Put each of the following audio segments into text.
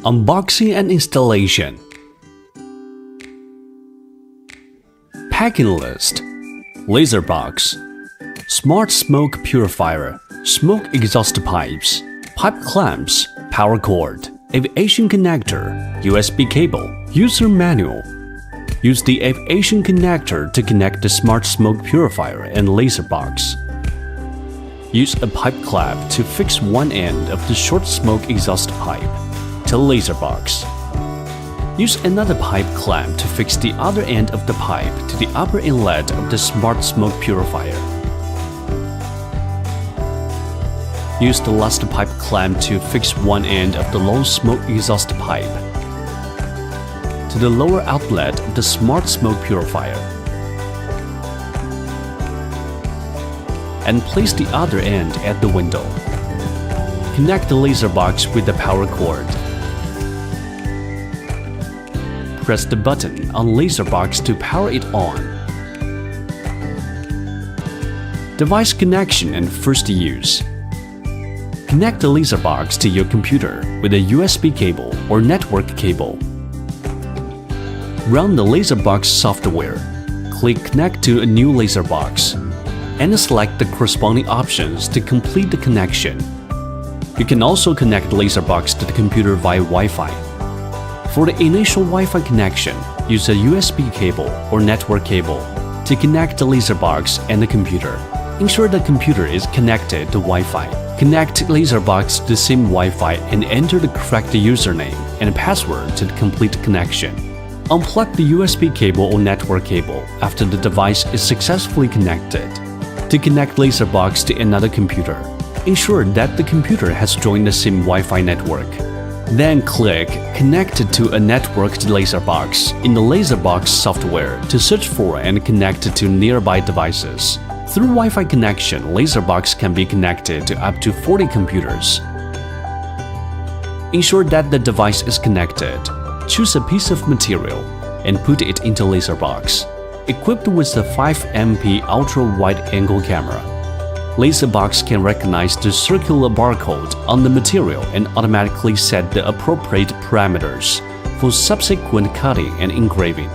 Unboxing and installation. Packing list. Laserbox. Smart smoke purifier. Smoke exhaust pipes. Pipe clamps. Power cord. Aviation connector. USB cable. User manual. Use the aviation connector to connect the smart smoke purifier and Laserbox. Use a pipe clamp to fix one end of the short smoke exhaust pipe to Laserbox. Use another pipe clamp to fix the other end of the pipe to the upper inlet of the smart smoke purifier. Use the last pipe clamp to fix one end of the long smoke exhaust pipe to the lower outlet of the smart smoke purifier, and place the other end at the window. Connect the Laserbox with the power cord. Press the button on Laserbox to power it on. Device connection and first use. Connect the Laserbox to your computer with a USB cable or network cable. Run the Laserbox software. Click Connect to a new Laserbox and select the corresponding options to complete the connection. You can also connect the Laserbox to the computer via Wi-Fi. For the initial Wi-Fi connection, use a USB cable or network cable to connect the Laserbox and the computer. Ensure the computer is connected to Wi-Fi. Connect Laserbox to the same Wi-Fi and enter the correct username and password to complete the connection. Unplug the USB cable or network cable after the device is successfully connected. To connect Laserbox to another computer, ensure that the computer has joined the same Wi-Fi network. Then click Connect to a networked Laserbox in the Laserbox software to search for and connect to nearby devices. Through Wi-Fi connection, Laserbox can be connected to up to 40 computers. Ensure that the device is connected. Choose a piece of material and put it into Laserbox. Equipped with a 5MP ultra-wide-angle camera, Laserbox can recognize the circular barcode on the material and automatically set the appropriate parameters for subsequent cutting and engraving.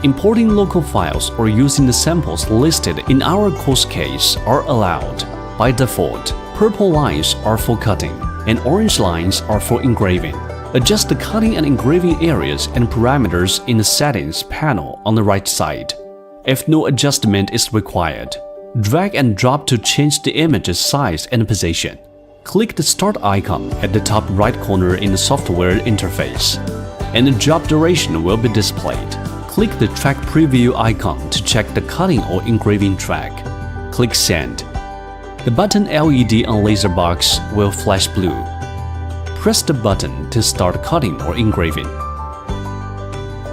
Importing local files or using the samples listed in our course case are allowed. By default, purple lines are for cutting and orange lines are for engraving. Adjust the cutting and engraving areas and parameters in the Settings panel on the right side. If no adjustment is required, drag and drop to change the image's size and position. Click the Start icon at the top right corner in the software interface, and the job duration will be displayed. Click the Track Preview icon to check the cutting or engraving track. Click Send. The button LED on Laserbox will flash blue. Press the button to start cutting or engraving.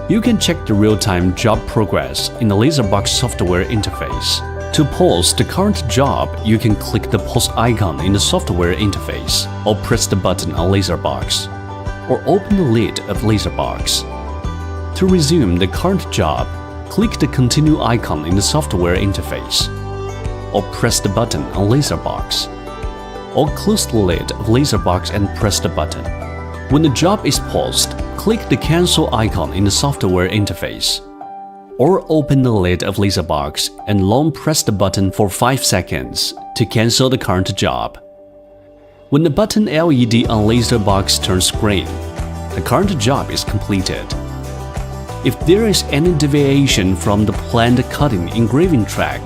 You can check the real-time job progress in the Laserbox software interface. To pause the current job, you can click the pause icon in the software interface, or press the button on Laserbox, or open the lid of Laserbox. To resume the current job, click the continue icon in the software interface, or press the button on Laserbox, or close the lid of Laserbox and press the button. When the job is paused, click the cancel icon in the software interface, or open the lid of Laserbox and long press the button for 5 seconds to cancel the current job. When the button LED on Laserbox turns green, the current job is completed. If there is any deviation from the planned cutting engraving track,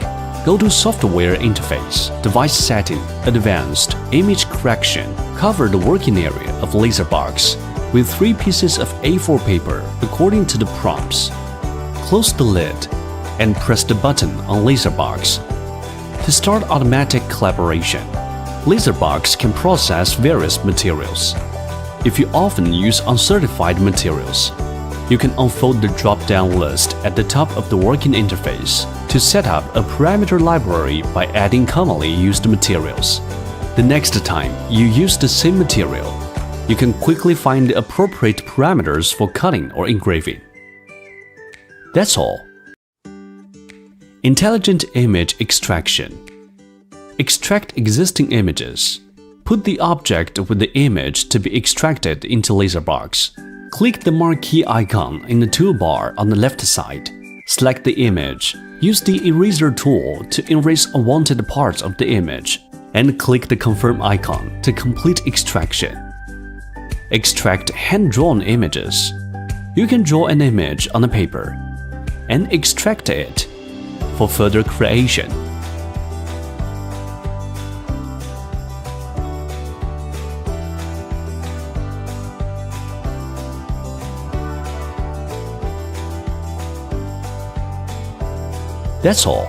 go to Software Interface, Device Setting, Advanced, Image Correction. Cover the working area of Laserbox with 3 pieces of A4 paper according to the prompts. Close the lid and press the button on Laserbox. To start automatic collaboration, Laserbox can process various materials. If you often use uncertified materials, you can unfold the drop-down list at the top of the working interface to set up a parameter library by adding commonly used materials. The next time you use the same material, you can quickly find the appropriate parameters for cutting or engraving. That's all. Intelligent Image Extraction. Extract existing images. Put the object with the image to be extracted into Laserbox. Click the marquee icon in the toolbar on the left side. Select the image. Use the eraser tool to erase unwanted parts of the image, and click the confirm icon to complete extraction. Extract hand-drawn images. You can draw an image on a paper and extract it for further creation. That's all.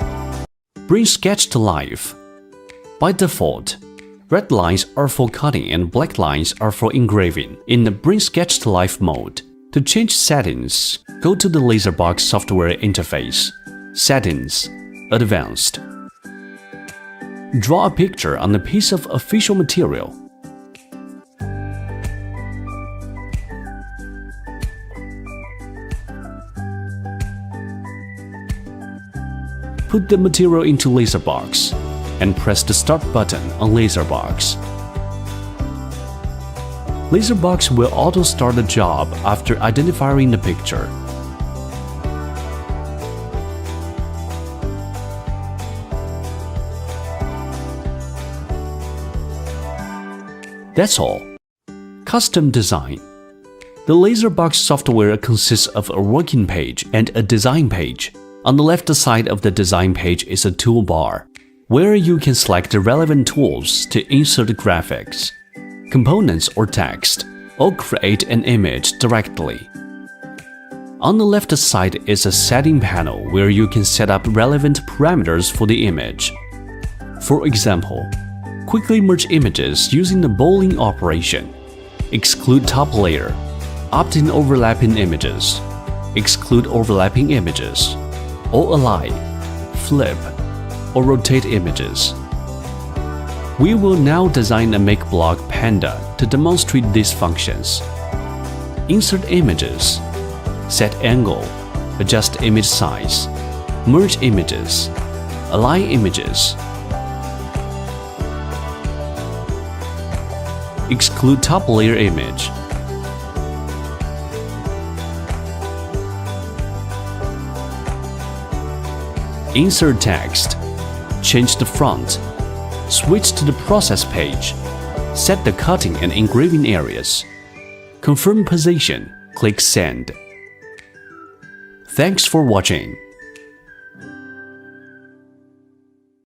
Bring sketch to life. By default, red lines are for cutting and black lines are for engraving in the Bring Sketch to Life mode. To change settings, go to the Laserbox software interface. Settings, Advanced. Draw a picture on a piece of official material. Put the material into Laserbox and press the Start button on Laserbox. Laserbox will auto-start the job after identifying the picture. That's all. Custom design. The Laserbox software consists of a working page and a design page. On the left side of the design page is a toolbar, where you can select the relevant tools to insert graphics, components or text, or create an image directly. On the left side is a setting panel where you can set up relevant parameters for the image. For example, quickly merge images using the bowling operation, exclude top layer, opt-in overlapping images, exclude overlapping images, or align, flip, or rotate images. We will now design a make block panda to demonstrate these functions. Insert images, set angle, adjust image size, merge images, align images, exclude top layer image, insert text, change the font, switch to the process page, set the cutting and engraving areas, confirm position, click send. Thanks for watching.